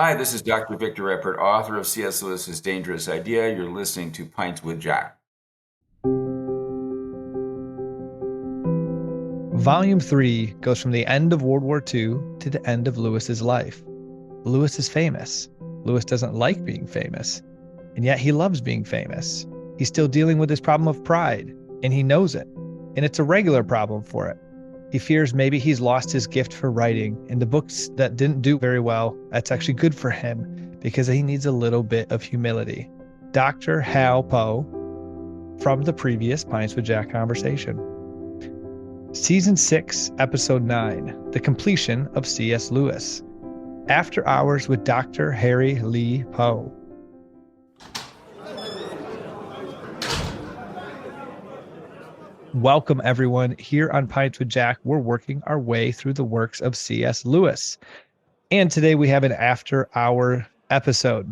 Hi, this is Dr. Victor Reppert, author of C.S. Lewis's Dangerous Idea. You're listening to Pints with Jack. Volume 3 goes from the end of World War II to the end of Lewis's life. Lewis is famous. Lewis doesn't like being famous, and yet he loves being famous. He's still dealing with his problem of pride, and he knows it, and it's a regular problem for it. He fears maybe he's lost his gift for writing, and the books that didn't do very well, that's actually good for him because he needs a little bit of humility. Dr. Hal Poe from the previous Pints with Jack conversation. Season 6, Episode 9, The Completion of C.S. Lewis. After Hours with Dr. Harry Lee Poe. Welcome, everyone. Here on Pints with Jack, we're working our way through the works of C.S. Lewis. And today we have an after-hour episode.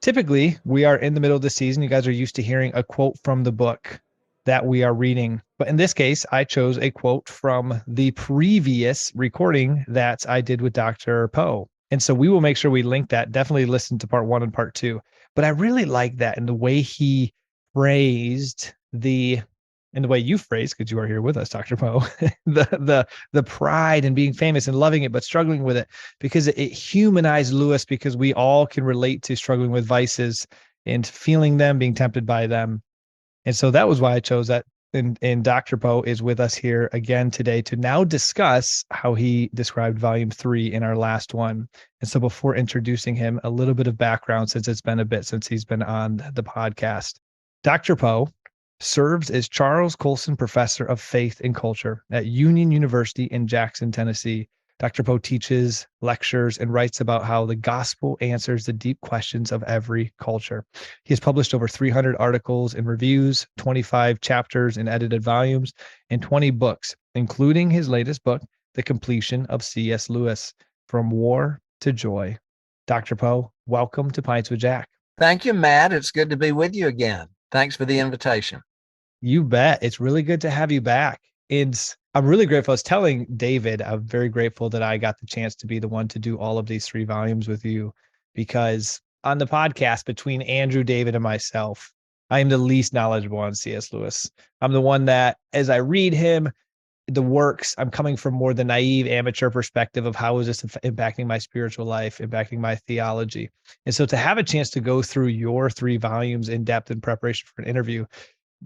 Typically, we are in the middle of the season. You guys are used to hearing a quote from the book that we are reading. But in this case, I chose a quote from the previous recording that I did with Dr. Poe. And so we will make sure we link that. Definitely listen to part 1 and part 2. But I really like that and the way he phrased and the way you phrased, because you are here with us, Dr. Poe, the pride and being famous and loving it, but struggling with it, because it humanized Lewis, because we all can relate to struggling with vices and feeling them, being tempted by them. And so that was why I chose that. And Dr. Poe is with us here again today to now discuss how he described volume 3 in our last one. And so before introducing him, a little bit of background, since it's been a bit since he's been on the podcast. Dr. Poe serves as Charles Colson Professor of Faith and Culture at Union University in Jackson, Tennessee. Dr. Poe teaches, lectures, and writes about how the gospel answers the deep questions of every culture. He has published over 300 articles and reviews, 25 chapters in edited volumes, and 20 books, including his latest book, The Completion of C.S. Lewis, From War to Joy. Dr. Poe, welcome to Pints with Jack. Thank you, Matt. It's good to be with you again. Thanks for the invitation. You bet. It's really good to have you back. I'm really grateful. I was telling David, I'm very grateful that I got the chance to be the one to do all of these 3 volumes with you, because on the podcast between Andrew, David, and myself, I am the least knowledgeable on C.S. Lewis. I'm the one that, as I read him, the works, I'm coming from more the naive amateur perspective of how is this impacting my spiritual life, impacting my theology. And so to have a chance to go through your 3 volumes in depth in preparation for an interview,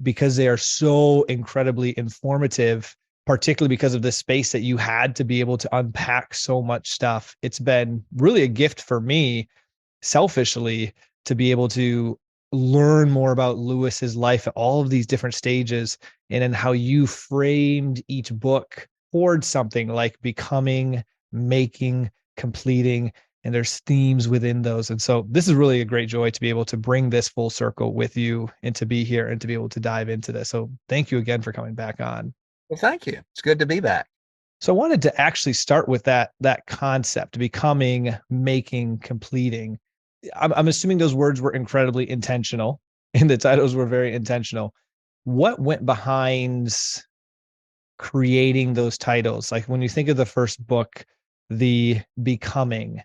because they are so incredibly informative, particularly because of the space that you had to be able to unpack so much stuff. It's been really a gift for me, selfishly, to be able to learn more about Lewis's life at all of these different stages, and then how you framed each book towards something like becoming, making, completing, and there's themes within those. And so this is really a great joy to be able to bring this full circle with you and to be here and to be able to dive into this. So thank you again for coming back on. Well, thank you. It's good to be back. So I wanted to actually start with that concept, becoming, making, completing. I'm assuming those words were incredibly intentional and the titles were very intentional. What went behind creating those titles? Like when you think of the first book, the becoming,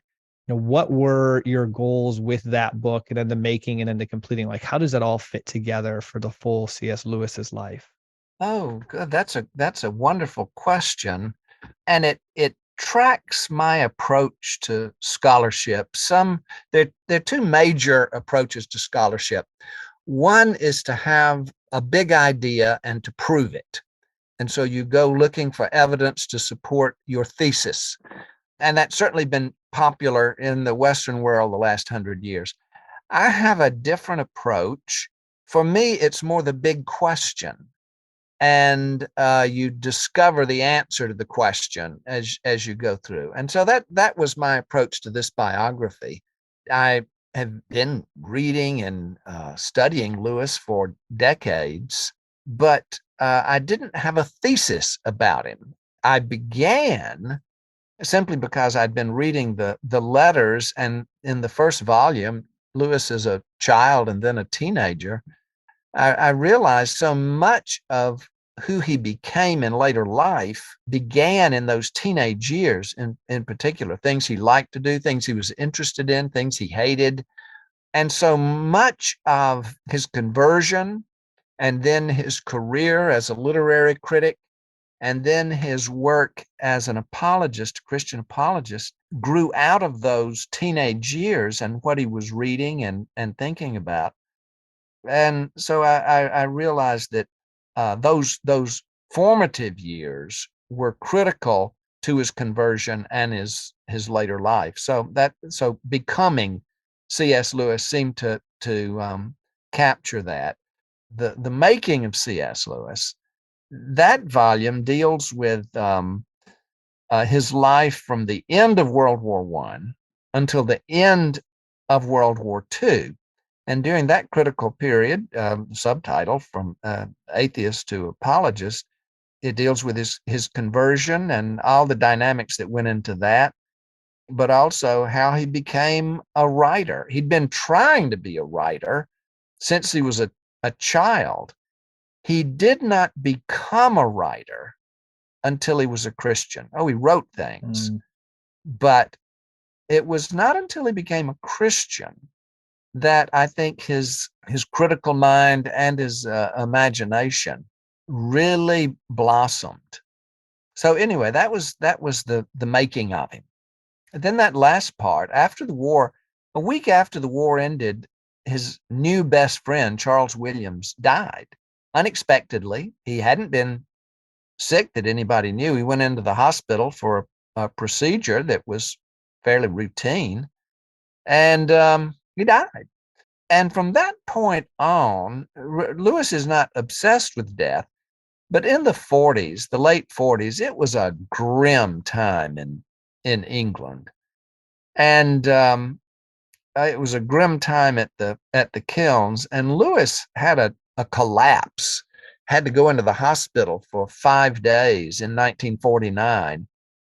what were your goals with that book, and then the making, and then the completing? Like, how does that all fit together for the full C.S. Lewis's life? Oh, good. That's a wonderful question. And it tracks my approach to scholarship. There are 2 major approaches to scholarship. One is to have a big idea and to prove it. And so you go looking for evidence to support your thesis. And that's certainly been popular in the Western world the last 100 years. I have a different approach. For me, it's more the big question. And you discover the answer to the question as you go through. And so that was my approach to this biography. I have been reading and studying Lewis for decades, but I didn't have a thesis about him. I began simply because I'd been reading the letters, and in the first volume, Lewis is a child and then a teenager. I realized so much of who he became in later life began in those teenage years, in particular, things he liked to do, things he was interested in, things he hated. And so much of his conversion and then his career as a literary critic and then his work as an apologist, Christian apologist, grew out of those teenage years and what he was reading and thinking about. And so I realized that those formative years were critical to his conversion and his later life. So becoming C.S. Lewis seemed to capture that. The making of C.S. Lewis, that volume deals with his life from the end of World War I until the end of World War II. And during that critical period, subtitle From Atheist to Apologist, it deals with his conversion and all the dynamics that went into that, but also how he became a writer. He'd been trying to be a writer since he was a child. He did not become a writer until he was a Christian. Oh, he wrote things, but it was not until he became a Christian that I think his critical mind and his imagination really blossomed. So anyway, that was the making of him. And then that last part, after the war, a week after the war ended, his new best friend, Charles Williams, died unexpectedly. He hadn't been sick that anybody knew. He went into the hospital for a procedure that was fairly routine, and he died. And from that point on, Lewis is not obsessed with death, but in the 40s, the late 40s, it was a grim time in England. And it was a grim time at the kilns, and Lewis had a collapse, had to go into the hospital for 5 days in 1949.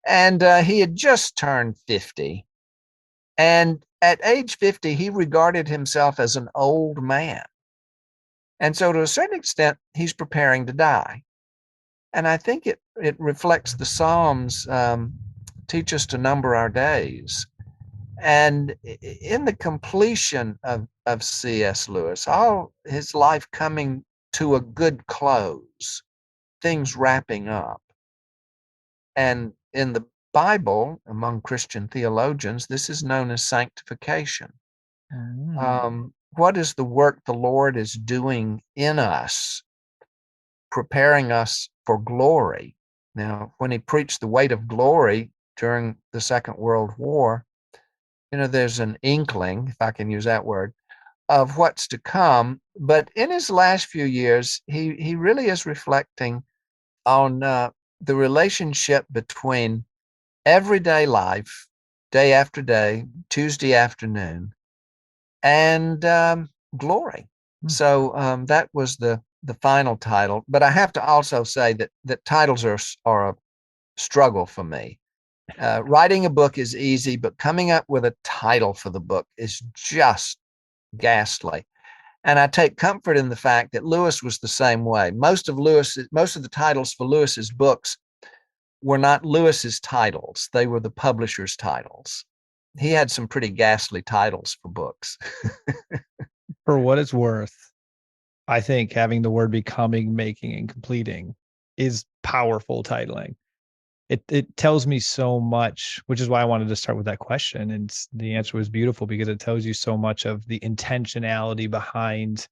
And he had just turned 50. And at age 50, he regarded himself as an old man. And so to a certain extent, he's preparing to die. And I think it reflects the Psalms, teach us to number our days. And in the completion of C.S. Lewis, all his life coming to a good close, things wrapping up. And in the Bible, among Christian theologians, this is known as sanctification. What is the work the Lord is doing in us, preparing us for glory? Now, when he preached the weight of glory during the Second World War, there's an inkling, if I can use that word, of what's to come. But in his last few years, he really is reflecting on the relationship between everyday life, day after day, Tuesday afternoon, and glory. So that was the final title. But I have to also say that titles are a struggle for me. Writing a book is easy, but coming up with a title for the book is just ghastly. And I take comfort in the fact that Lewis was the same way. Most of the titles for Lewis's books were not Lewis's titles. They were the publisher's titles. He had some pretty ghastly titles for books. For what it's worth, I think having the word becoming, making, and completing is powerful titling. It tells me so much, which is why I wanted to start with that question. And the answer was beautiful because it tells you so much of the intentionality behind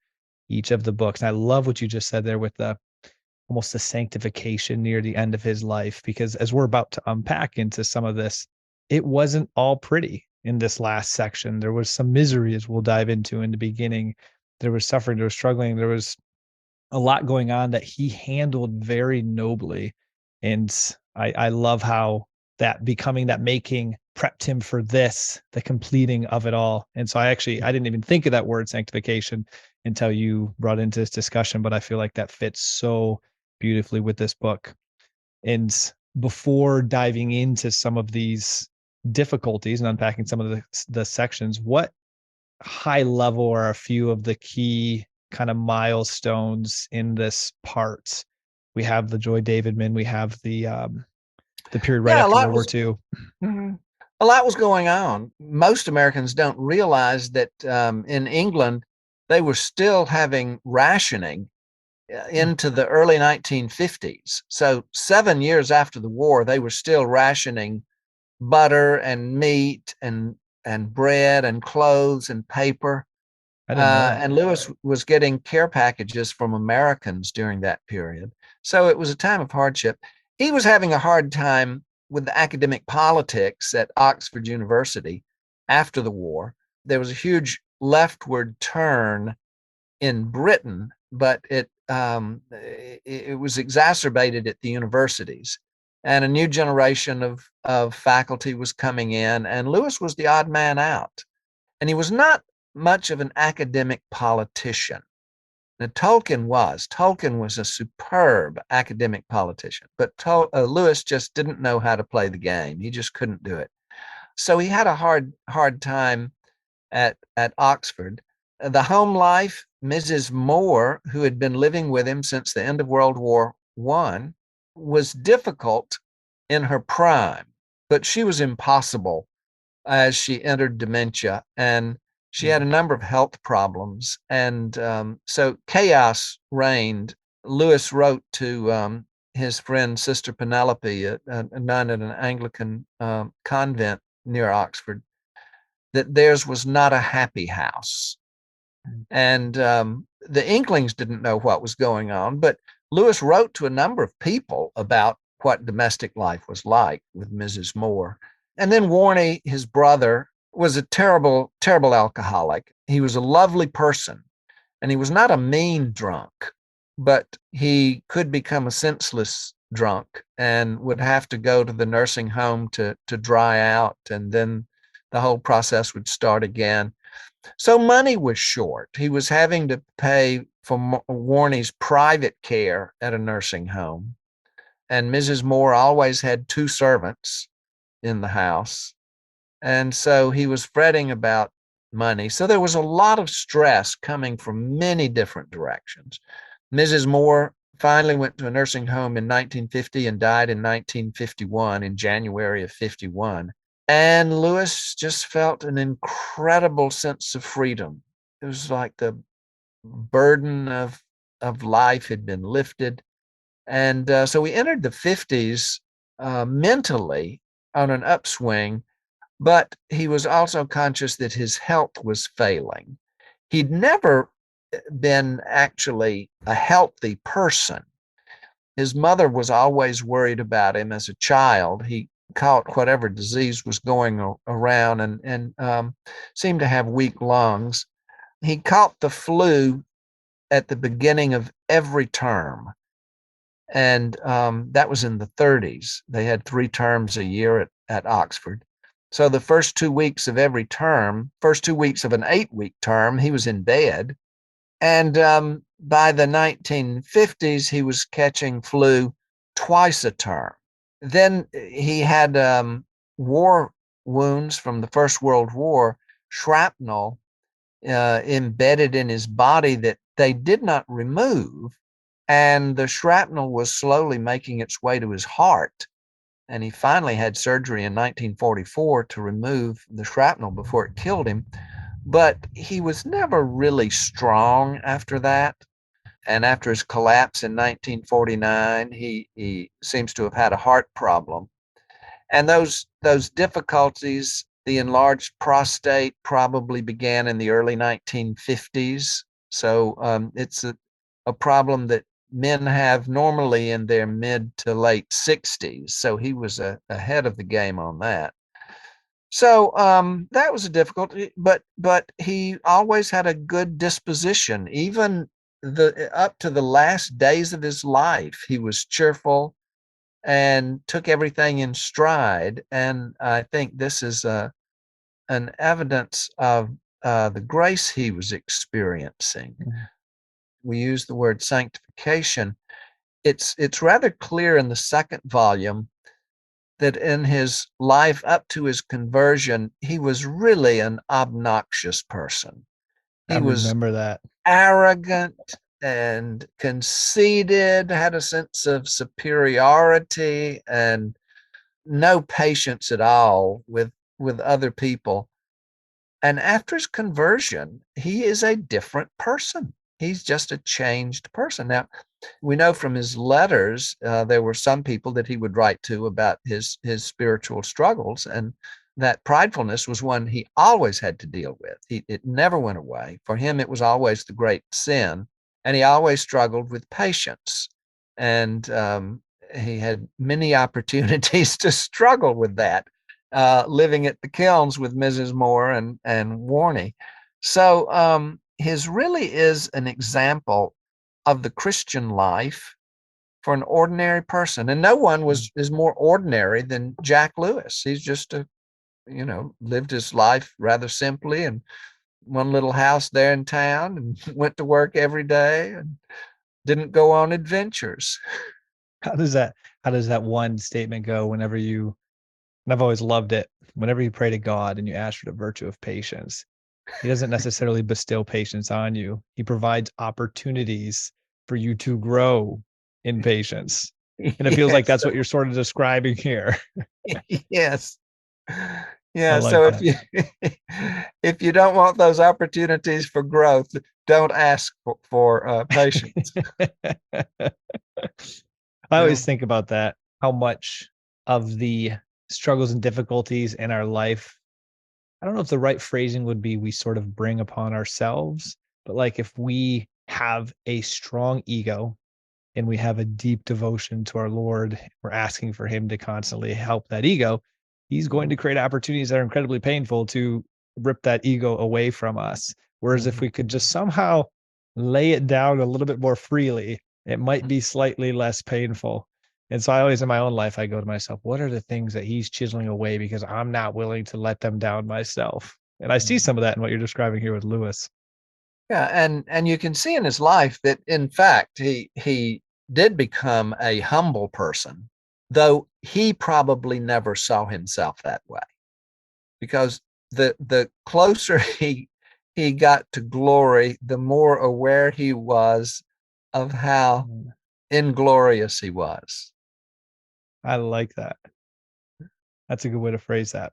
each of the books. And I love what you just said there with almost the sanctification near the end of his life, because as we're about to unpack into some of this, it wasn't all pretty in this last section. There was some misery, as we'll dive into in the beginning. There was suffering, there was struggling, there was a lot going on that he handled very nobly. And I love how that becoming, that making prepped him for this, the completing of it all. And so I didn't even think of that word sanctification until you brought into this discussion, but I feel like that fits so beautifully with this book. And before diving into some of these difficulties and unpacking some of the sections, what high level are a few of the key kind of milestones in this part We have the Joy Davidman. We have the period right Yeah, after World War II. Mhm. A lot was going on. Most Americans don't realize that in England, they were still having rationing into the early 1950s. So 7 years after the war, they were still rationing butter and meat and bread and clothes and paper. I didn't know that. And Lewis was getting care packages from Americans during that period. So it was a time of hardship. He was having a hard time with the academic politics at Oxford University after the war. There was a huge leftward turn in Britain, but it was exacerbated at the universities. And a new generation of faculty was coming in, and Lewis was the odd man out. And he was not much of an academic politician. Now, Tolkien was a superb academic politician, but Lewis just didn't know how to play the game. He just couldn't do it. So he had a hard time at Oxford. The home life, Mrs. Moore, who had been living with him since the end of World War I, was difficult in her prime, but she was impossible as she entered dementia, and she had a number of health problems, and so chaos reigned. Lewis wrote to his friend Sister Penelope, a nun at an Anglican convent near Oxford, that theirs was not a happy house. And the Inklings didn't know what was going on, but Lewis wrote to a number of people about what domestic life was like with Mrs. Moore. And then Warnie, his brother, was a terrible, terrible alcoholic. He was a lovely person, and he was not a mean drunk, but he could become a senseless drunk and would have to go to the nursing home to dry out, and then the whole process would start again. So money was short. He was having to pay for Warnie's private care at a nursing home. And Mrs. Moore always had 2 servants in the house. And so he was fretting about money. So there was a lot of stress coming from many different directions. Mrs. Moore finally went to a nursing home in 1950 and died in 1951, in January of 51. And Lewis just felt an incredible sense of freedom. It was like the burden of life had been lifted. And so we entered the 50s mentally on an upswing, but he was also conscious that his health was failing. He'd never been actually a healthy person. His mother was always worried about him as a child. He caught whatever disease was going around and seemed to have weak lungs. He caught the flu at the beginning of every term. And that was in the 30s. They had 3 terms a year at Oxford. So the first 2 weeks of every term, first 2 weeks of an 8-week term, he was in bed. And by the 1950s, he was catching flu twice a term. Then he had war wounds from the First World War, shrapnel embedded in his body that they did not remove. And the shrapnel was slowly making its way to his heart. And he finally had surgery in 1944 to remove the shrapnel before it killed him. But he was never really strong after that. And after his collapse in 1949, he seems to have had a heart problem. And those difficulties, the enlarged prostate, probably began in the early 1950s. So it's a problem that men have normally in their mid to late 60s. So he was ahead of the game on that. So that was a difficulty, but he always had a good disposition. Even up to the last days of his life, he was cheerful and took everything in stride. And I think this is an evidence of the grace he was experiencing. Mm-hmm. We use the word sanctification. It's rather clear in the second volume that in his life up to his conversion, he was really an obnoxious person. He was remember that. Arrogant, and conceited, had a sense of superiority, and no patience at all with other people. And after his conversion, he is a different person. He's just a changed person. Now, we know from his letters, there were some people that he would write to about his spiritual struggles, and that pridefulness was one he always had to deal with. It never went away. For him, it was always the great sin, and he always struggled with patience. And he had many opportunities to struggle with that, living at the kilns with Mrs. Moore and Warney. So his really is an example of the Christian life for an ordinary person. And no one is more ordinary than Jack Lewis. He's just lived his life rather simply, and one little house there in town, and went to work every day and didn't go on adventures. How does that one statement go and I've always loved it. Whenever you pray to God and you ask for the virtue of patience, he doesn't necessarily bestow patience on you. He provides opportunities for you to grow in patience. And it feels like Yes. that's what you're sort of describing here. Yes. I Yeah. like So that. if you don't want those opportunities for growth, don't ask for patience. I Yeah. always think about that, how much of the struggles and difficulties in our life, I don't know if the right phrasing would be we sort of bring upon ourselves, but like if we have a strong ego and we have a deep devotion to our Lord, we're asking for him to constantly help that ego, he's going to create opportunities that are incredibly painful to rip that ego away from us. Whereas if we could just somehow lay it down a little bit more freely, it might be slightly less painful. And so I always in my own life, I go to myself, what are the things that he's chiseling away because I'm not willing to let them down myself? And I see some of that in what you're describing here with Lewis. Yeah, and you can see in his life that in fact he did become a humble person, though he probably never saw himself that way. Because the closer he got to glory, the more aware he was of how inglorious he was. I like that. That's a good way to phrase that.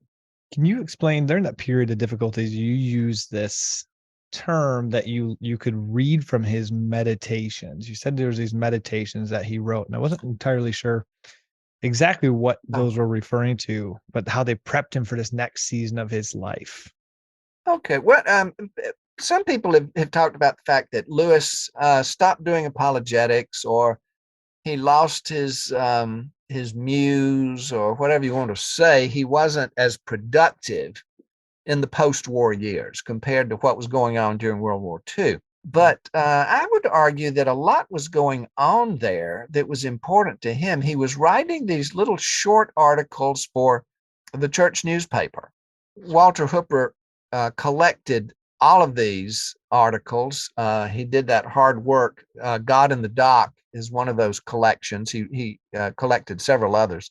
Can you explain during that period of difficulties, you use this term that you could read from his meditations. You said there was these meditations that he wrote, and I wasn't entirely sure exactly what those were referring to, but how they prepped him for this next season of his life. Okay, what some people have talked about the fact that Lewis stopped doing apologetics, or he lost his muse, or whatever you want to say. He wasn't as productive in the post-war years compared to what was going on during World War II. But I would argue that a lot was going on there that was important to him. He was writing these little short articles for the church newspaper. Walter Hooper collected all of these articles. He did that hard work. God in the Dock is one of those collections. He collected several others.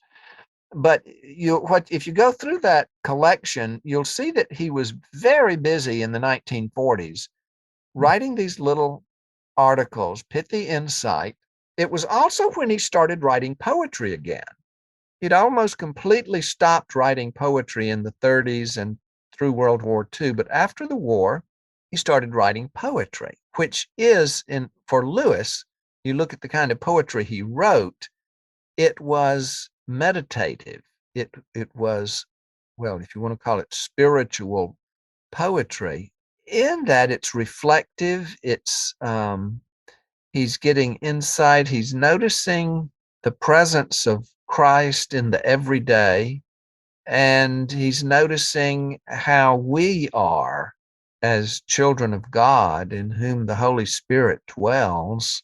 But if you go through that collection, you'll see that he was very busy in the 1940s writing these little articles, pithy insight. It was also when he started writing poetry again. He'd almost completely stopped writing poetry in the 30s and through World War II. But after the war, he started writing poetry, which is, for Lewis, you look at the kind of poetry he wrote, it was meditative. It was, well, if you want to call it spiritual poetry, in that it's reflective. It's he's getting insight. He's noticing the presence of Christ in the everyday, and he's noticing how we are as children of God in whom the Holy Spirit dwells,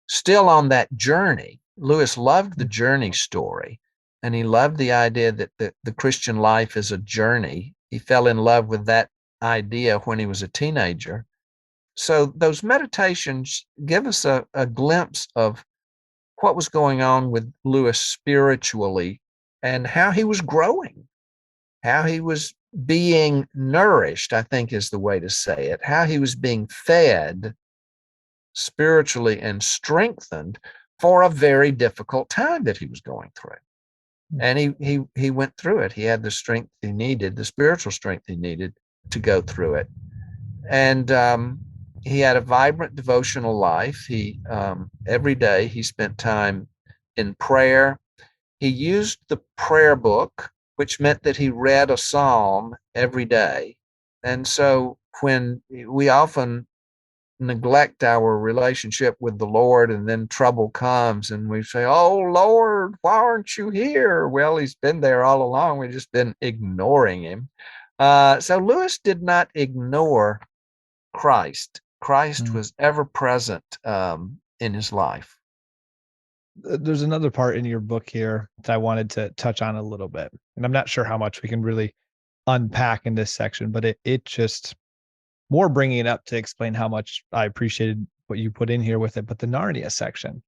still on that journey. Lewis loved the journey story, and he loved the idea that the Christian life is a journey. He fell in love with that idea when he was a teenager. So those meditations give us a glimpse of what was going on with Lewis spiritually and how he was growing, how he was being nourished, I think is the way to say it, how he was being fed spiritually and strengthened for a very difficult time that he was going through. And he went through it. He had the strength he needed, the spiritual strength he needed to go through it. And he had a vibrant devotional life. He every day he spent time in prayer. He used the prayer book, which meant that he read a psalm every day. And so when we often neglect our relationship with the Lord, and then trouble comes and we say, "Oh Lord, why aren't you here?" Well, he's been there all along. We've just been ignoring him. So Lewis did not ignore Christ. Christ was ever present in his life. There's another part in your book here that I wanted to touch on a little bit, and I'm not sure how much we can really unpack in this section, but it just more bringing it up to explain how much I appreciated what you put in here with it, but the Narnia section.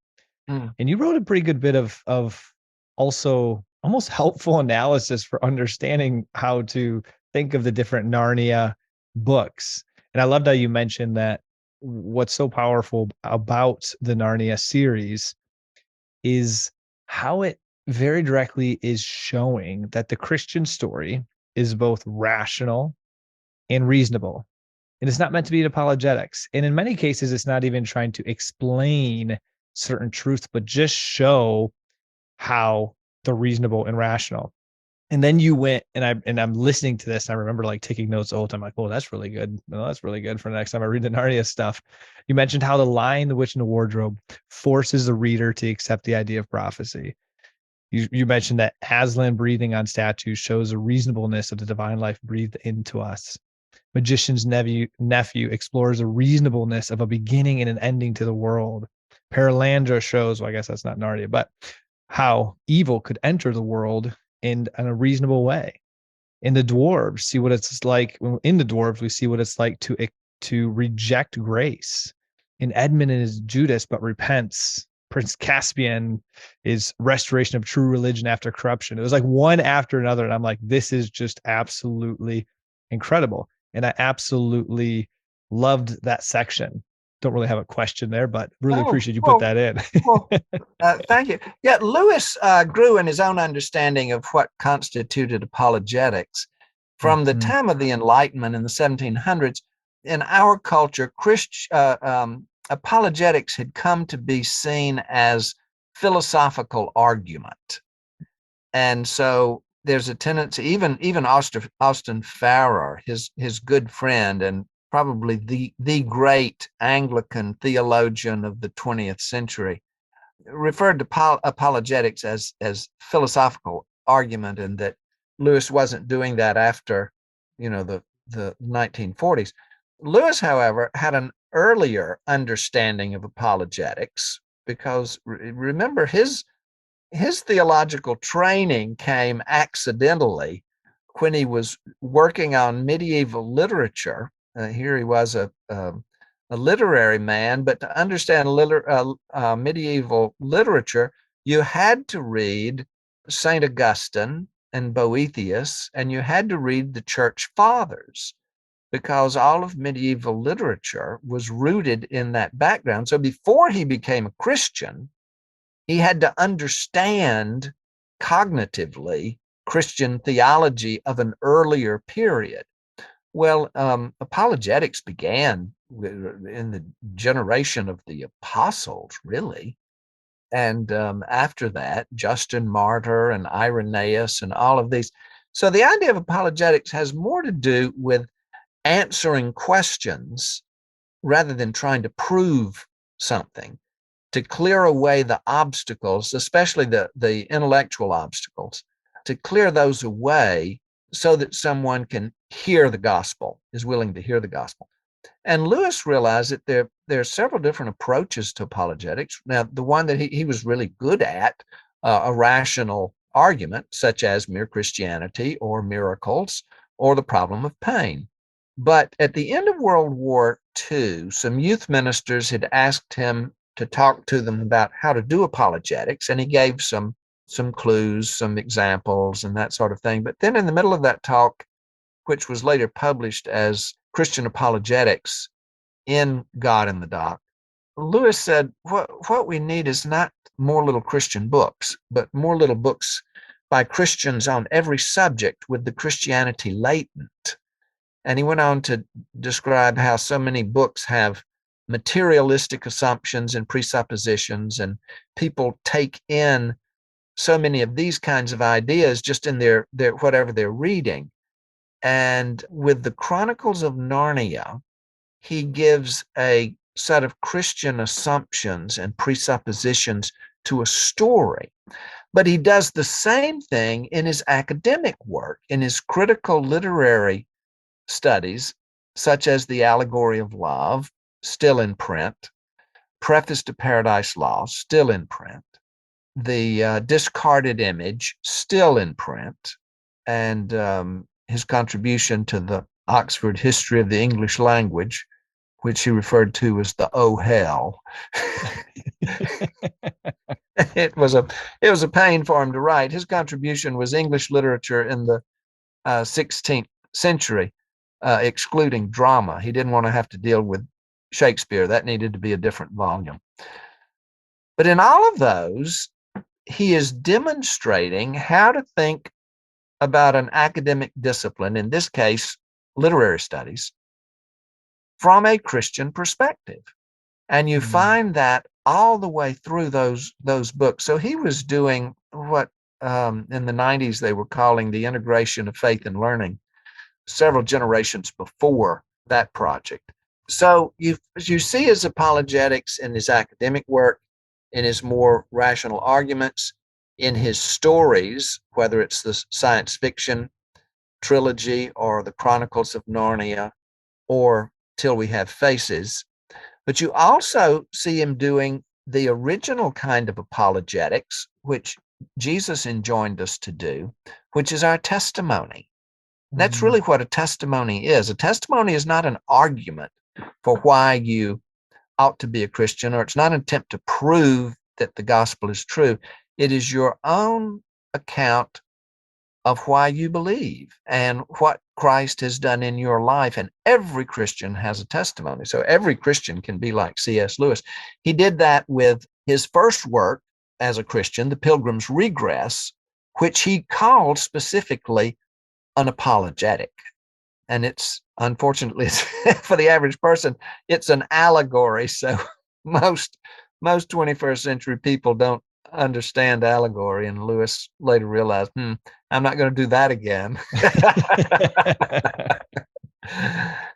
And you wrote a pretty good bit of also almost helpful analysis for understanding how to think of the different Narnia books. And I loved how you mentioned that what's so powerful about the Narnia series is how it very directly is showing that the Christian story is both rational and reasonable. And it's not meant to be an apologetics. And in many cases, it's not even trying to explain certain truths, but just show how they're reasonable and rational. And then you went, and I'm listening to this, and I remember like taking notes the whole time, like, oh, that's really good. No, that's really good for the next time I read the Narnia stuff. You mentioned how The Lion, the Witch, and the Wardrobe forces the reader to accept the idea of prophecy. You mentioned that Aslan breathing on statues shows the reasonableness of the divine life breathed into us. Magician's nephew explores the reasonableness of a beginning and an ending to the world. Paralandra shows, well, I guess that's not Narnia, but how evil could enter the world in a reasonable way. In the dwarves, see what it's like. In the dwarves, we see what it's like to reject grace. In Edmund is Judas, but repents. Prince Caspian is restoration of true religion after corruption. It was like one after another, and I'm like, this is just absolutely incredible. And I absolutely loved that section. Don't really have a question there, but really appreciate you put that in. Thank you. Yeah, Lewis grew in his own understanding of what constituted apologetics. From the time of the Enlightenment in the 1700s, in our culture, apologetics had come to be seen as philosophical argument. And so there's a tendency, even Austin Farrer, his good friend and probably the great Anglican theologian of the 20th century, referred to apologetics as philosophical argument, and that Lewis wasn't doing that after, the 1940s. Lewis, however, had an earlier understanding of apologetics because remember his theological training came accidentally when he was working on medieval literature. Here he was a literary man, but to understand medieval literature, you had to read St. Augustine and Boethius, and you had to read the Church Fathers, because all of medieval literature was rooted in that background. So before he became a Christian, he had to understand cognitively Christian theology of an earlier period. Well, apologetics began in the generation of the apostles, really. And after that, Justin Martyr and Irenaeus and all of these. So the idea of apologetics has more to do with answering questions rather than trying to prove something, to clear away the obstacles, especially the intellectual obstacles, to clear those away so that someone can hear the gospel, is willing to hear the gospel. And Lewis realized that there are several different approaches to apologetics. Now, the one that he was really good at, a rational argument, such as mere Christianity or miracles or the problem of pain. But at the end of World War II, some youth ministers had asked him to talk to them about how to do apologetics, and he gave some clues, some examples, and that sort of thing. But then in the middle of that talk, which was later published as Christian Apologetics in God in the Dock, Lewis said, what we need is not more little Christian books, but more little books by Christians on every subject with the Christianity latent. And he went on to describe how so many books have materialistic assumptions and presuppositions, and people take in so many of these kinds of ideas just in their whatever they're reading. And with the Chronicles of Narnia, he gives a set of Christian assumptions and presuppositions to a story. But he does the same thing in his academic work, in his critical literary studies, such as The Allegory of Love, still in print, Preface to Paradise Lost, still in print, The Discarded Image, still in print, and his contribution to the Oxford History of the English Language, which he referred to as the "Oh Hell." It was a pain for him to write. His contribution was English literature in the 16th century, excluding drama. He didn't want to have to deal with Shakespeare. That needed to be a different volume. But in all of those, he is demonstrating how to think about an academic discipline, in this case, literary studies, from a Christian perspective. And you find that all the way through those books. So he was doing what in the 90s they were calling the integration of faith and learning, several generations before that project. So you see his apologetics in his academic work, in his more rational arguments, in his stories, whether it's the science fiction trilogy or the Chronicles of Narnia or Till We Have Faces. But you also see him doing the original kind of apologetics, which Jesus enjoined us to do, which is our testimony. That's really what a testimony is. A testimony is not an argument for why you ought to be a Christian, or it's not an attempt to prove that the gospel is true. It is your own account of why you believe and what Christ has done in your life. And every Christian has a testimony. So every Christian can be like C.S. Lewis. He did that with his first work as a Christian, The Pilgrim's Regress, which he called specifically an apologetic. And it's, unfortunately, for the average person, it's an allegory. So most 21st century people don't understand allegory. And Lewis later realized, I'm not going to do that again.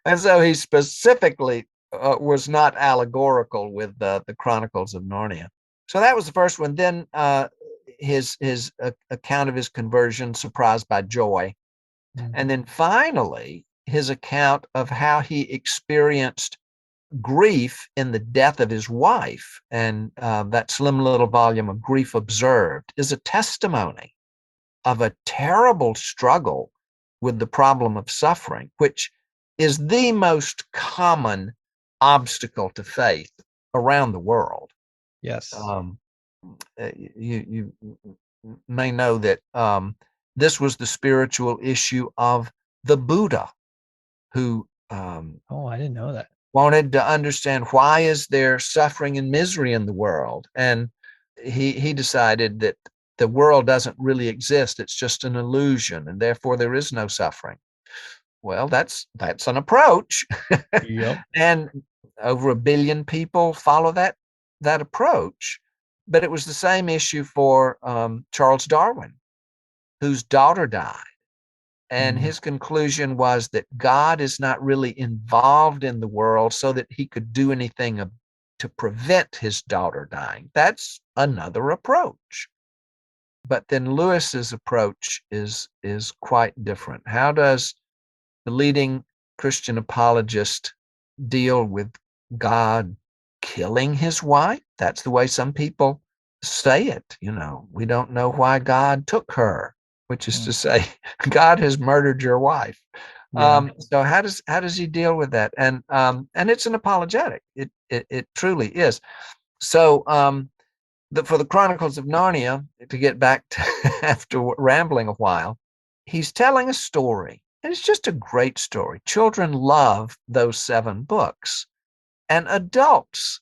And so he specifically was not allegorical with the Chronicles of Narnia. So that was the first one. Then his account of his conversion, Surprised by Joy. And then finally, his account of how he experienced grief in the death of his wife. And that slim little volume of Grief Observed is a testimony of a terrible struggle with the problem of suffering, which is the most common obstacle to faith around the world. Yes. You may know that this was the spiritual issue of the Buddha, who I didn't know that. Wanted to understand, why is there suffering and misery in the world? And he decided that the world doesn't really exist. It's just an illusion, and therefore there is no suffering. Well, that's an approach. Yep. And over 1 billion people follow that approach. But it was the same issue for Charles Darwin, whose daughter died. And his conclusion was that God is not really involved in the world so that he could do anything to prevent his daughter dying. That's another approach. But then Lewis's approach is quite different. How does the leading Christian apologist deal with God killing his wife? That's the way some people say it. We don't know why God took her, which is to say, God has murdered your wife. Yeah. So how does he deal with that? And it's an apologetic. It truly is. So for the Chronicles of Narnia, to get back to after rambling a while, he's telling a story, and it's just a great story. Children love those 7 books, and adults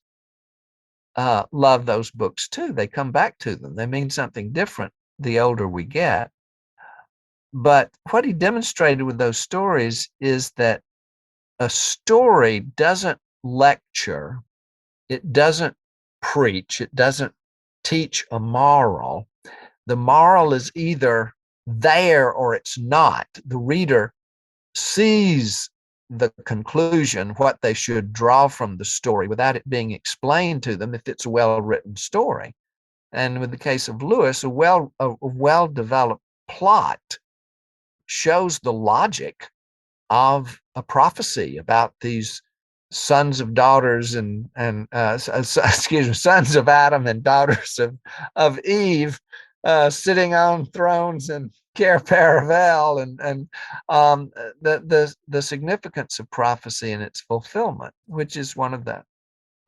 love those books too. They come back to them. They mean something different the older we get. But what he demonstrated with those stories is that a story doesn't lecture, it doesn't preach, it doesn't teach a moral. The moral is either there or it's not. The reader sees the conclusion, what they should draw from the story, without it being explained to them if it's a well-written story. And with the case of Lewis, a well-developed plot shows the logic of a prophecy about these sons of daughters sons of Adam and daughters of Eve, sitting on thrones and Cair Paravel, and the significance of prophecy and its fulfillment, which is one of the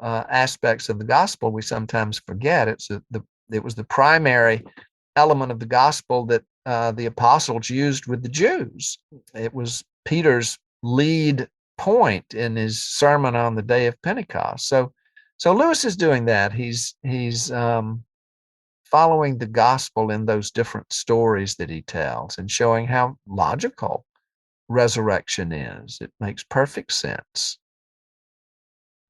aspects of the gospel we sometimes forget. It was the primary element of the gospel that the apostles used with the Jews. It was Peter's lead point in his sermon on the day of Pentecost. So Lewis is doing that. He's following the gospel in those different stories that he tells and showing how logical resurrection is. It makes perfect sense.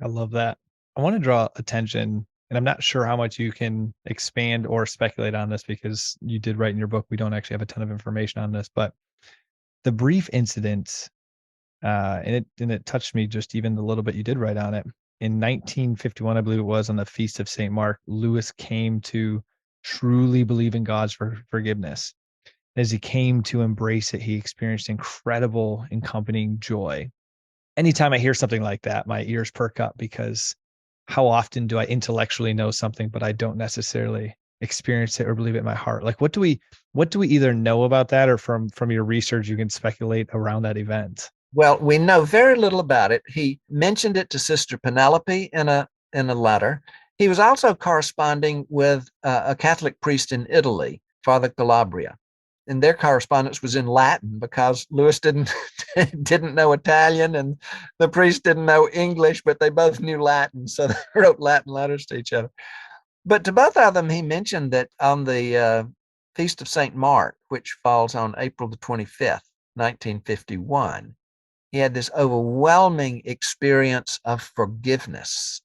I love that. I want to draw attention, and I'm not sure how much you can expand or speculate on this because you did write in your book. We don't actually have a ton of information on this, but the brief incident, and it touched me just even the little bit you did write on it. In 1951, I believe it was, on the Feast of St. Mark, Lewis came to truly believe in God's forgiveness. As he came to embrace it, he experienced incredible accompanying joy. Anytime I hear something like that, my ears perk up, because how often do I intellectually know something, but I don't necessarily experience it or believe it in my heart? Like, what do we either know about that, or from your research, you can speculate around that event? Well, we know very little about it. He mentioned it to Sister Penelope in a letter. He was also corresponding with a Catholic priest in Italy, Father Calabria, and their correspondence was in Latin because Lewis didn't know Italian and the priest didn't know English, but they both knew Latin, so they wrote Latin letters to each other. But to both of them, he mentioned that on the Feast of St. Mark, which falls on April the 25th, 1951, he had this overwhelming experience of forgiveness.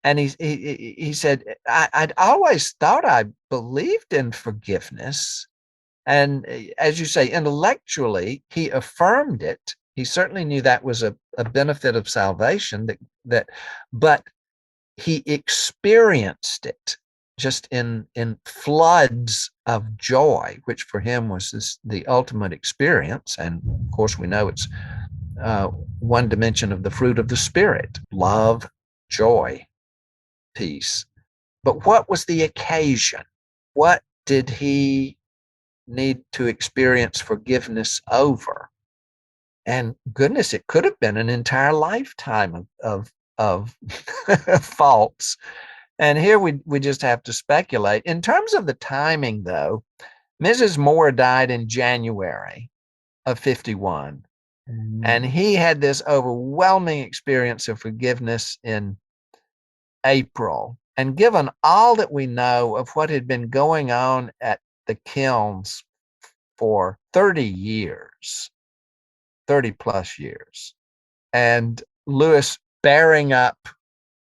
And he said, I'd always thought I believed in forgiveness. And as you say, intellectually, he affirmed it. He certainly knew that was a benefit of salvation, but he experienced it just in floods of joy, which for him was the ultimate experience. And of course, we know it's one dimension of the fruit of the Spirit: love, joy, peace. But what was the occasion? What did he need to experience forgiveness over? And goodness, it could have been an entire lifetime of faults. And here we just have to speculate. In terms of the timing, though, Mrs. Moore died in January of 51. And he had this overwhelming experience of forgiveness in April. And given all that we know of what had been going on at the kilns for 30 plus years, and Lewis bearing up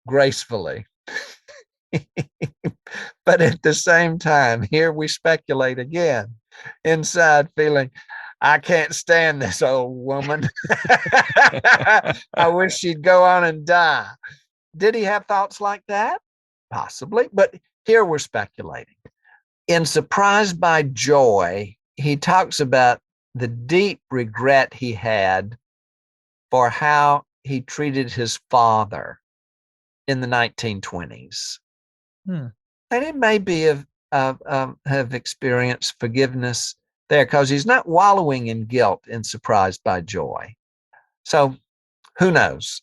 gracefully. But at the same time, here we speculate again, inside feeling, I can't stand this old woman. I wish she'd go on and die. Did he have thoughts like that? Possibly, but here we're speculating. In Surprised by Joy, he talks about the deep regret he had for how he treated his father in the 1920s. And it may be have experienced forgiveness there, because he's not wallowing in guilt in Surprised by Joy. So who knows?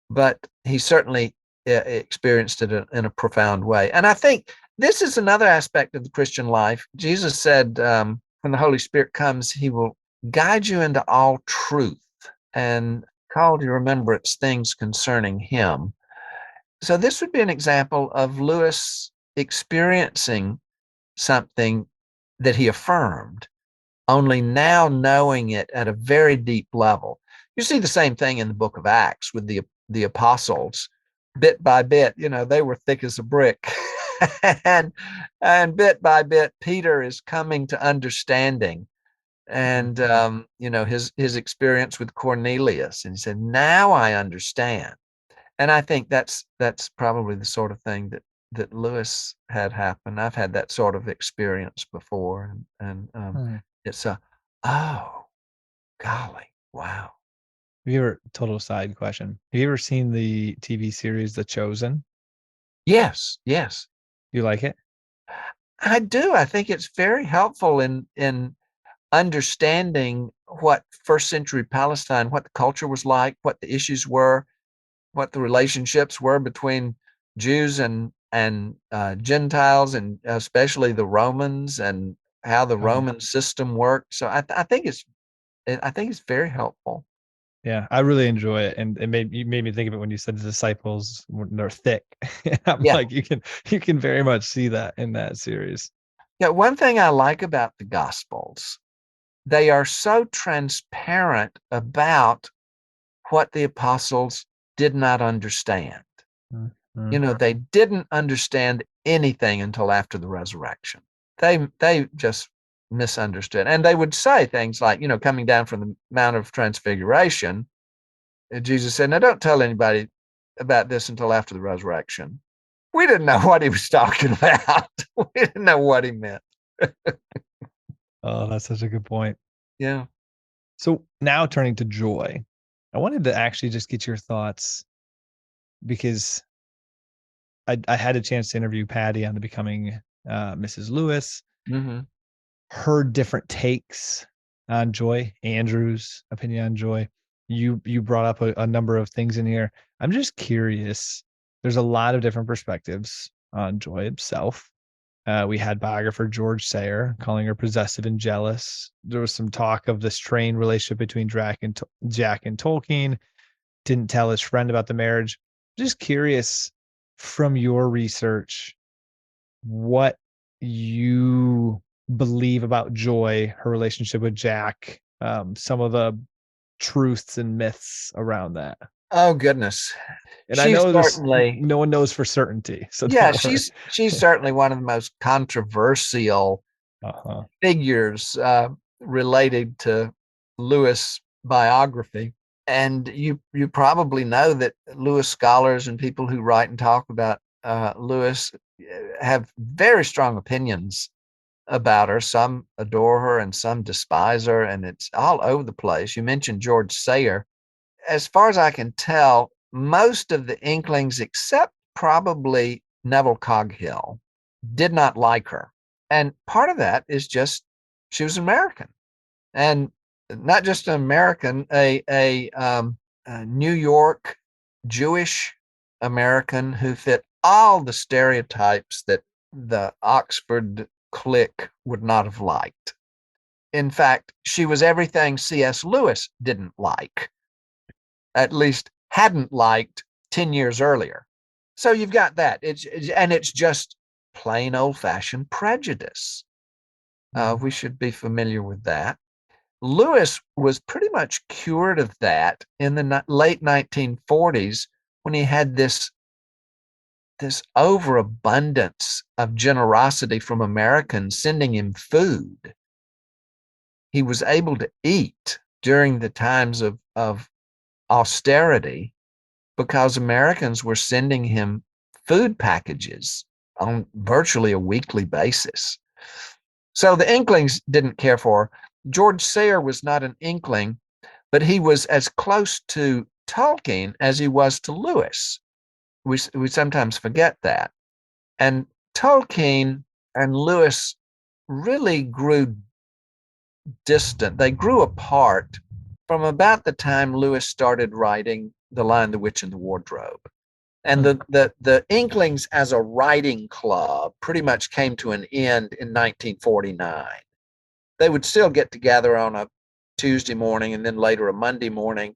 But he certainly experienced it in a profound way. And I think this is another aspect of the Christian life. Jesus said, when the Holy Spirit comes, he will guide you into all truth and call to remembrance things concerning him. So this would be an example of Lewis experiencing something that he affirmed, only now knowing it at a very deep level. You see the same thing in the book of Acts with the apostles. Bit by bit, they were thick as a brick. and bit by bit, Peter is coming to understanding. And his experience with Cornelius, and he said, "Now I understand." And I think that's probably the sort of thing that Lewis had happen. I've had that sort of experience before, and it's oh, golly, wow. Have you ever, total side question, have you ever seen the TV series The Chosen? Yes. You like it? I do. I think it's very helpful in understanding what first century Palestine, what the culture was like, what the issues were, what the relationships were between Jews and Gentiles, and especially the Romans, and how the Roman system worked. So I think it's very helpful. Yeah, I really enjoy it, and you made me think of it when you said the disciples they're thick. I'm Yeah. like, you can very much see that in that series. Yeah. One thing I like about the Gospels, they are so transparent about what the apostles did not understand. Mm-hmm. They didn't understand anything until after the resurrection. They just misunderstood. And they would say things like, coming down from the Mount of Transfiguration, Jesus said, "Now don't tell anybody about this until after the resurrection." We didn't know what he was talking about. We didn't know what he meant. Oh, that's such a good point. Yeah. So now turning to joy, I wanted to actually just get your thoughts, because I had a chance to interview Patty on the Becoming Mrs. Lewis, Mm-hmm. heard different takes on joy, Andrew's opinion on joy. You brought up a number of things in here. I'm just curious. There's a lot of different perspectives on joy itself. We had biographer George Sayer calling her possessive and jealous. There was some talk of the strained relationship between Jack and Tolkien. Didn't tell his friend about the marriage. Just curious, from your research, what you believe about joy, her relationship with Jack, some of the truths and myths around that. Oh, goodness. And I know there's no one knows for certainty. So yeah, she's certainly one of the most controversial figures related to Lewis biography. And you probably know that Lewis scholars and people who write and talk about Lewis have very strong opinions about her. Some adore her and some despise her, and it's all over the place. You mentioned George Sayer. As far as I can tell, most of the Inklings, except probably Neville Coghill, did not like her. And part of that is just she was American. And not just an American, a New York Jewish American who fit all the stereotypes that the Oxford clique would not have liked. In fact, she was everything C.S. Lewis didn't like, at least hadn't liked 10 years earlier. So you've got that. It's just plain old-fashioned prejudice. We should be familiar with that. Lewis was pretty much cured of that in the late 1940s when he had this overabundance of generosity from Americans sending him food. He was able to eat during the times of austerity because Americans were sending him food packages on virtually a weekly basis. So the Inklings didn't care for her. George Sayer was not an Inkling, but he was as close to Tolkien as he was to Lewis. We sometimes forget that. And Tolkien and Lewis really grew distant. They grew apart from about the time Lewis started writing The Lion, the Witch, and the Wardrobe. And the Inklings as a writing club pretty much came to an end in 1949. They would still get together on a Tuesday morning and then later a Monday morning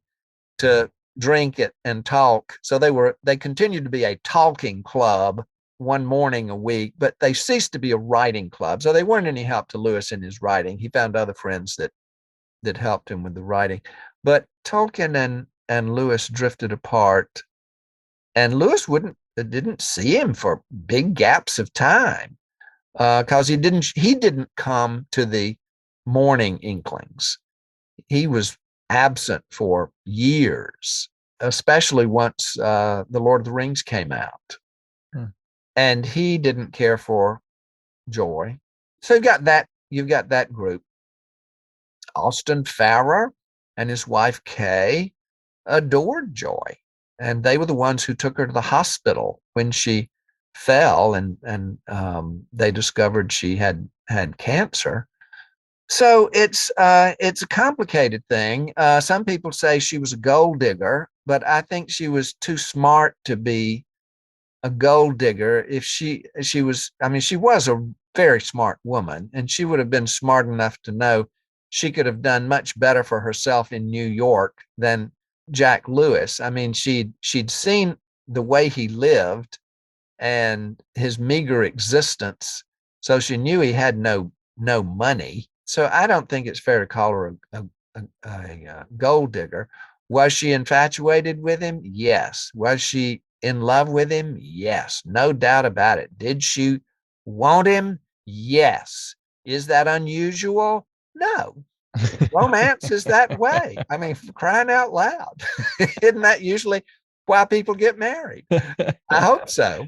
to drink it and talk. So they continued to be a talking club one morning a week, but they ceased to be a writing club. So they weren't any help to Lewis in his writing. He found other friends that helped him with the writing. But Tolkien and Lewis drifted apart, and Lewis didn't see him for big gaps of time, because he didn't come to the Morning Inklings. He was absent for years, especially once The Lord of the Rings came out. And he didn't care for Joy. So you've got that group. Austin Farrer and his wife Kay adored Joy, and they were the ones who took her to the hospital when she fell, and they discovered she had cancer. So it's a complicated thing. Some people say she was a gold digger, but I think she was too smart to be a gold digger. If she was, I mean, she was a very smart woman, and she would have been smart enough to know she could have done much better for herself in New York than Jack Lewis. I mean, she'd seen the way he lived and his meager existence, so she knew he had no money. So I don't think it's fair to call her a gold digger. Was she infatuated with him? Yes. Was she in love with him? Yes. No doubt about it. Did she want him? Yes. Is that unusual? No. Romance is that way. I mean, for crying out loud. Isn't that usually why people get married? I hope so.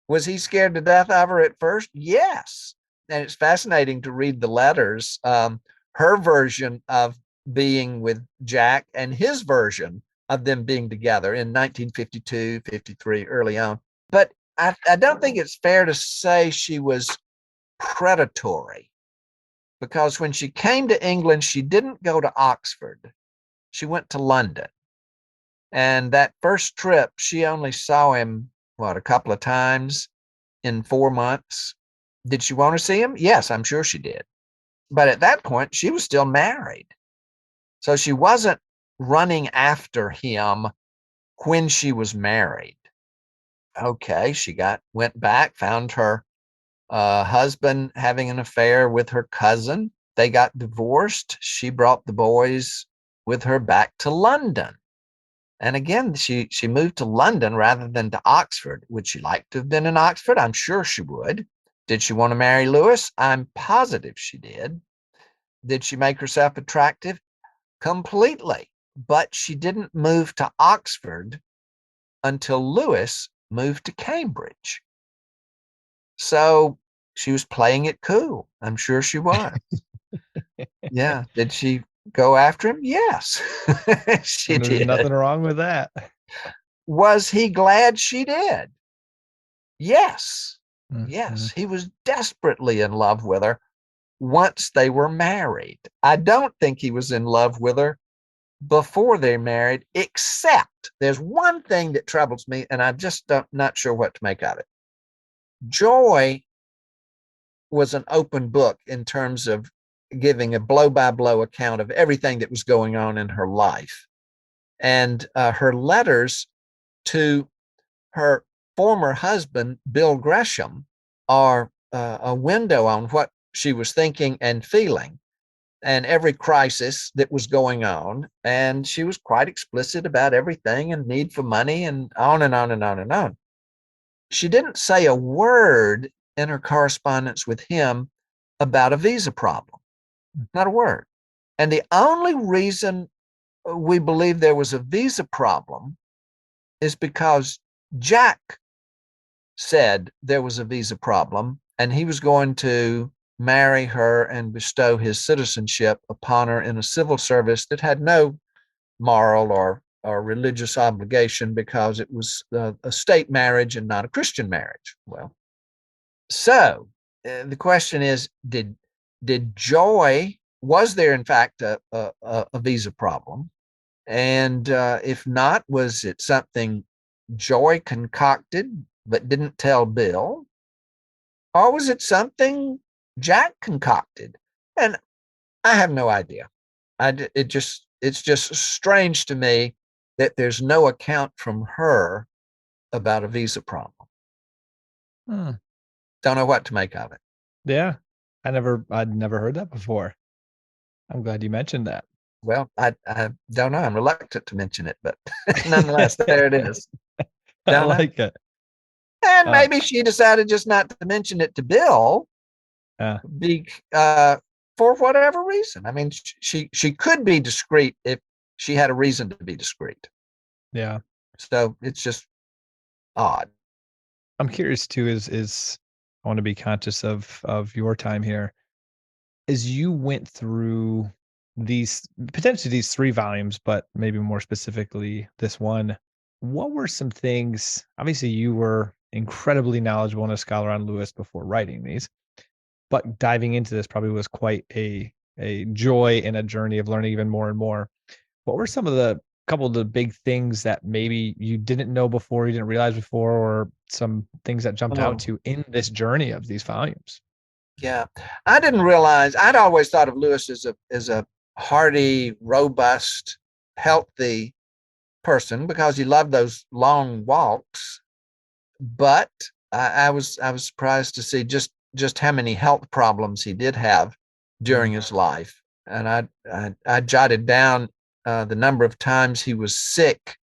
Was he scared to death of her at first? Yes. And it's fascinating to read the letters, her version of being with Jack and his version of them being together in 1952, 53, early on. But I don't think it's fair to say she was predatory, because when she came to England, she didn't go to Oxford. She went to London. And that first trip, she only saw him, a couple of times in 4 months. Did she want to see him? Yes, I'm sure she did. But at that point, she was still married. So she wasn't running after him when she was married. Okay, she went back, found her husband having an affair with her cousin. They got divorced. She brought the boys with her back to London. And again, she moved to London rather than to Oxford. Would she like to have been in Oxford? I'm sure she would. Did she want to marry Lewis? I'm positive she did. Did she make herself attractive? Completely. But she didn't move to Oxford until Lewis moved to Cambridge. So she was playing it cool. I'm sure she was. Yeah. Did she go after him? Yes, she There's did. nothing wrong with that. Was he glad she did? Yes. Mm-hmm. Yes. He was desperately in love with her once they were married. I don't think he was in love with her before they married, except there's one thing that troubles me, and I'm just not sure what to make of it. Joy was an open book in terms of giving a blow-by-blow account of everything that was going on in her life. And her letters to her former husband, Bill Gresham, are a window on what she was thinking and feeling, and every crisis that was going on. And she was quite explicit about everything and need for money and on and on and on and on. She didn't say a word in her correspondence with him about a visa problem. Not a word. And the only reason we believe there was a visa problem is because Jack said there was a visa problem, and he was going to marry her and bestow his citizenship upon her in a civil service that had no moral or religious obligation, because it was a state marriage and not a Christian marriage. Well, so the question is, did Joy, was there in fact a visa problem? And if not, was it something Joy concocted but didn't tell Bill? Or was it something Jack concocted? And I have no idea. It just it's just strange to me that there's no account from her about a visa problem. Hmm. Don't know what to make of it. Yeah. I'd never heard that before. I'm glad you mentioned that. Well, I don't know. I'm reluctant to mention it, but nonetheless, there it is. I Don't know. like it. And maybe she decided just not to mention it to Bill be, for whatever reason. I mean, she could be discreet if she had a reason to be discreet. Yeah. So it's just odd. I'm curious too, is I want to be conscious of your time here. As you went through these potentially these 3 volumes, but maybe more specifically this one, what were some things? Obviously, you were incredibly knowledgeable and a scholar on Lewis before writing these, but diving into this probably was quite a joy and a journey of learning even more and more. What were some of the couple of the big things that maybe you didn't know before, you didn't realize before, or some things that jumped out to you in this journey of these volumes? Yeah, I didn't realize. I'd always thought of Lewis as a hearty, robust, healthy person because he loved those long walks. But I was surprised to see just how many health problems he did have during his life. And I jotted down the number of times he was sick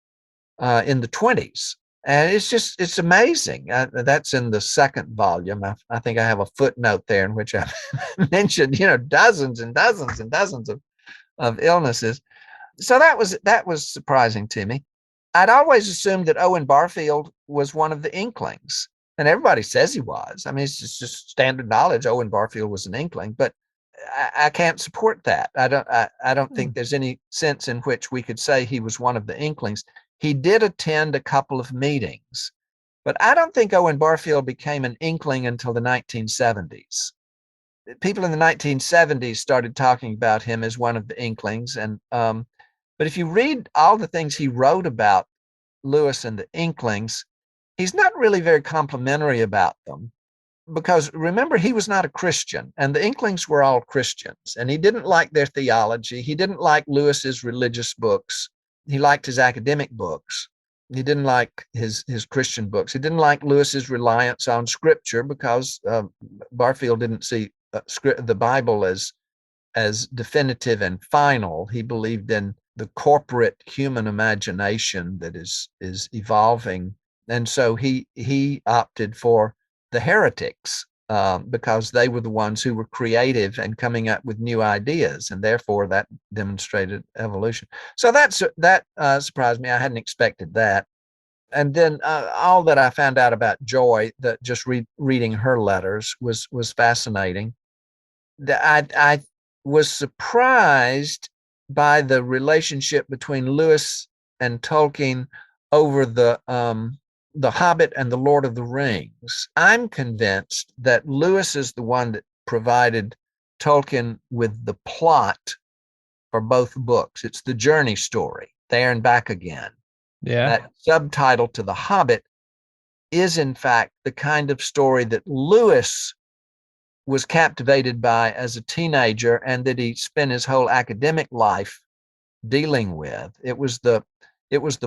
in the 20s. And it's amazing. That's in the second volume. I think I have a footnote there in which I mentioned, dozens and dozens and dozens of illnesses. So that was surprising to me. I'd always assumed that Owen Barfield was one of the Inklings, and everybody says he was. I mean, it's just standard knowledge. Owen Barfield was an Inkling, but I can't support that. I don't think there's any sense in which we could say he was one of the Inklings. He did attend a couple of meetings, but I don't think Owen Barfield became an Inkling until the 1970s. People in the 1970s started talking about him as one of the Inklings, and but if you read all the things he wrote about Lewis and the Inklings, he's not really very complimentary about them because remember, he was not a Christian and the Inklings were all Christians and he didn't like their theology. He didn't like Lewis's religious books. He liked his academic books. He didn't like his Christian books. He didn't like Lewis's reliance on scripture because Barfield didn't see the Bible as definitive and final. He believed in the corporate human imagination that is evolving, and so he opted for the heretics because they were the ones who were creative and coming up with new ideas, and therefore that demonstrated evolution. So that surprised me. I hadn't expected that. And then all that I found out about Joy, that just reading her letters was fascinating. I was surprised by the relationship between Lewis and Tolkien over the Hobbit and the Lord of the Rings. I'm convinced that Lewis is the one that provided Tolkien with the plot for both books. It's the journey story, There and Back Again. Yeah. That subtitle to The Hobbit is, in fact, the kind of story that Lewis was captivated by as a teenager and that he spent his whole academic life dealing with. It was the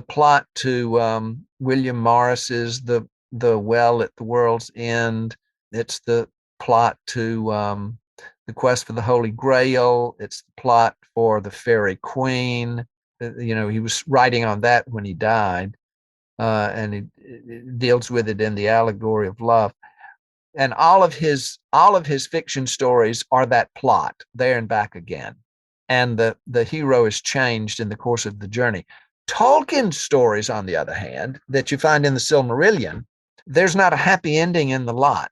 plot to William Morris's the Well at the World's End. It's the plot to The Quest for the Holy Grail. It's the plot for The Fairy Queen. He was writing on that when he died, and he deals with it in The Allegory of Love. And all of his fiction stories are that plot, There and Back Again. And the hero is changed in the course of the journey. Tolkien's stories, on the other hand, that you find in the Silmarillion, there's not a happy ending in the lot.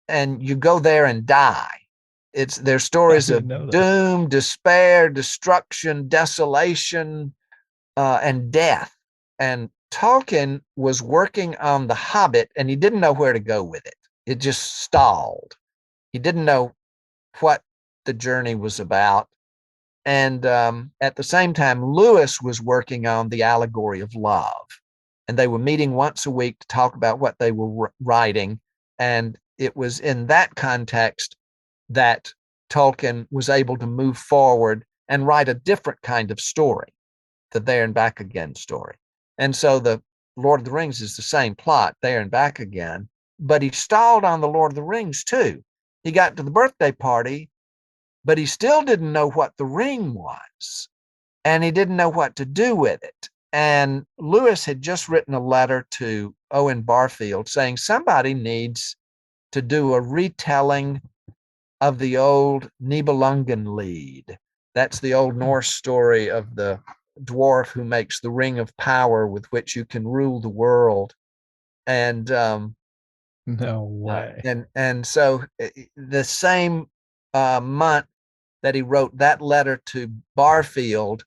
And you go there and die. They're stories of doom, despair, destruction, desolation, and death. And Tolkien was working on The Hobbit, and he didn't know where to go with it. It just stalled. He didn't know what the journey was about. And at the same time, Lewis was working on The Allegory of Love. And they were meeting once a week to talk about what they were writing. And it was in that context that Tolkien was able to move forward and write a different kind of story, the There and Back Again story. And so the Lord of the Rings is the same plot, There and Back Again, but he stalled on the Lord of the Rings too. He got to the birthday party, but he still didn't know what the ring was, and he didn't know what to do with it. And Lewis had just written a letter to Owen Barfield saying somebody needs to do a retelling of the old Nibelungenlied. That's the old Norse story of the dwarf who makes the ring of power with which you can rule the world. And No way. and so the same month that he wrote that letter to Barfield,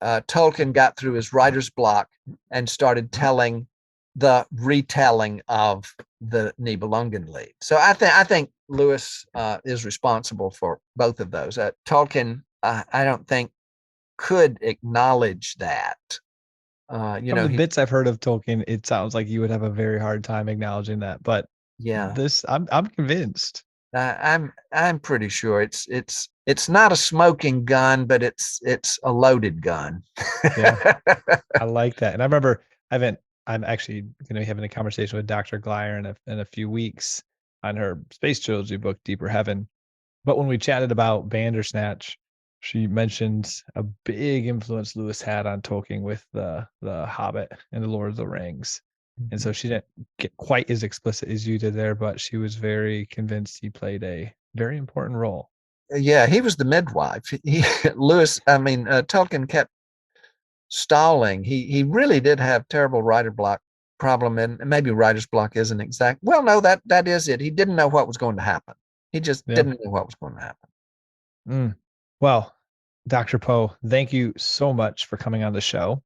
Tolkien got through his writer's block and started telling the retelling of the Nibelungenlied. So I think Lewis is responsible for both of those. Tolkien, I don't think, could acknowledge that. From the bits I've heard of Tolkien, it sounds like you would have a very hard time acknowledging that. But yeah, I'm convinced. I'm pretty sure it's not a smoking gun, but it's a loaded gun. Yeah, I like that. And I remember I'm actually going to be having a conversation with Dr. Glyer in a few weeks on her space trilogy book, Deeper Heaven. But when we chatted about Bandersnatch, she mentioned a big influence Lewis had on Tolkien with the Hobbit and the Lord of the Rings. And so she didn't get quite as explicit as you did there, but she was very convinced he played a very important role. Yeah, he was the midwife. Tolkien kept stalling. He really did have terrible writer block problem, and maybe writer's block isn't exact. Well, no, that is it. He didn't know what was going to happen. He just didn't know what was going to happen. Well, Dr. Poe, thank you so much for coming on the show.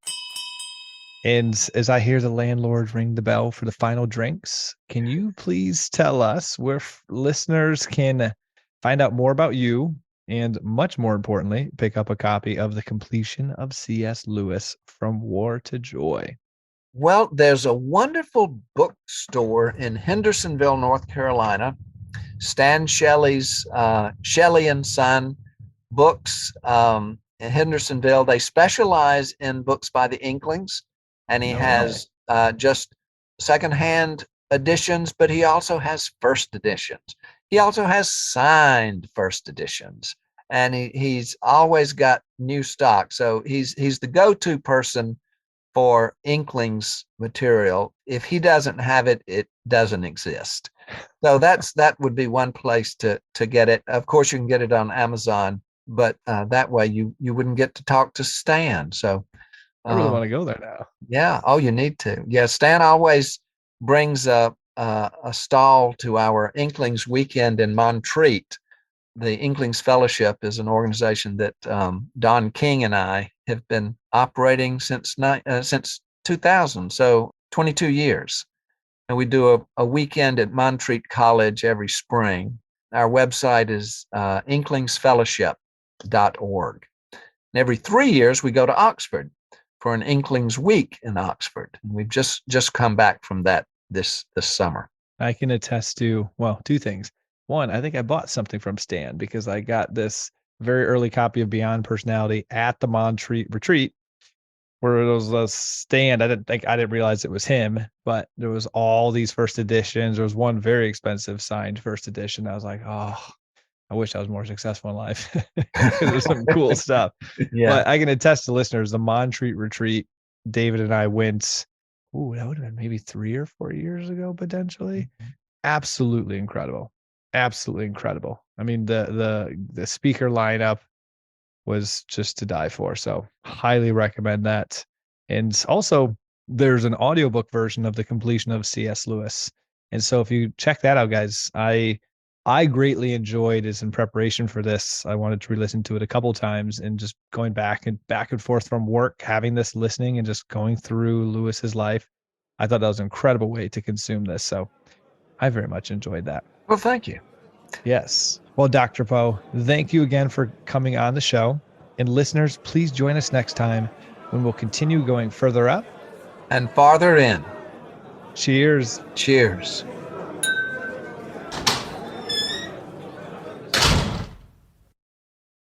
And as I hear the landlord ring the bell for the final drinks, can you please tell us where listeners can find out more about you and, much more importantly, pick up a copy of The Completion of C.S. Lewis, From War to Joy? Well, there's a wonderful bookstore in Hendersonville, North Carolina, Stan Shelley's Shelley and Son Books in Hendersonville. They specialize in books by the Inklings, and he has just secondhand editions, but he also has first editions. He also has signed first editions, and he's always got new stock. So he's the go-to person for Inklings material. If he doesn't have it, it doesn't exist. So that would be one place to get it. Of course, you can get it on Amazon, but that way you wouldn't get to talk to Stan. So I really want to go there now. Yeah. Oh, you need to. Yeah. Stan always brings a stall to our Inklings weekend in Montreat. The Inklings Fellowship is an organization that Don King and I have been operating since 2000, so 22 years. And we do a weekend at Montreat College every spring. Our website is inklingsfellowship.org. And every 3 years, we go to Oxford for an Inklings Week in Oxford. And we've just come back from that this summer. I can attest to, well, two things. One, I think I bought something from Stan because I got this very early copy of Beyond Personality at the Montreat retreat, where it was a stand. I didn't realize it was him, but there was all these first editions. There was one very expensive signed first edition. I was like, oh, I wish I was more successful in life because there's some cool stuff. Yeah. But I can attest to listeners, the Montreat retreat, David and I went, that would have been maybe 3 or 4 years ago, potentially. Absolutely incredible. Absolutely incredible. I mean, the speaker lineup was just to die for. So highly recommend that. And also there's an audiobook version of The Completion of C.S. Lewis. And so if you check that out, guys, I greatly enjoyed as in preparation for this. I wanted to re-listen to it a couple times and just going back and forth from work, having this listening and just going through Lewis's life. I thought that was an incredible way to consume this. So I very much enjoyed that. Well, thank you. Yes. Well, Dr. Poe, thank you again for coming on the show. And listeners, please join us next time when we'll continue going further up and farther in. Cheers. Cheers.